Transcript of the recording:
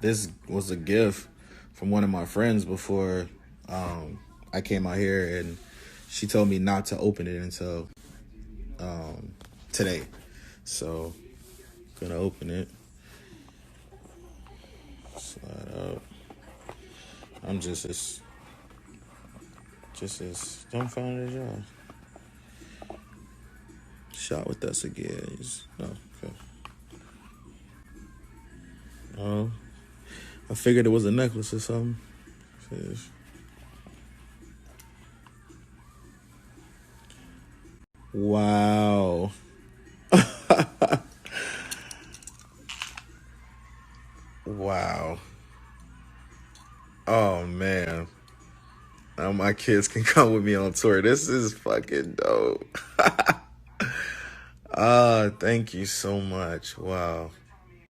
This was a gift from one of my friends before I came out here, and she told me not to open it until today. So, gonna open it. Slide out. I'm just as dumbfounded as y'all. Shot with us again. Oh, okay. Oh, I figured it was a necklace or something. Wow. Wow. Oh man. Now my kids can come with me on tour. This is fucking dope. Thank you so much. Wow.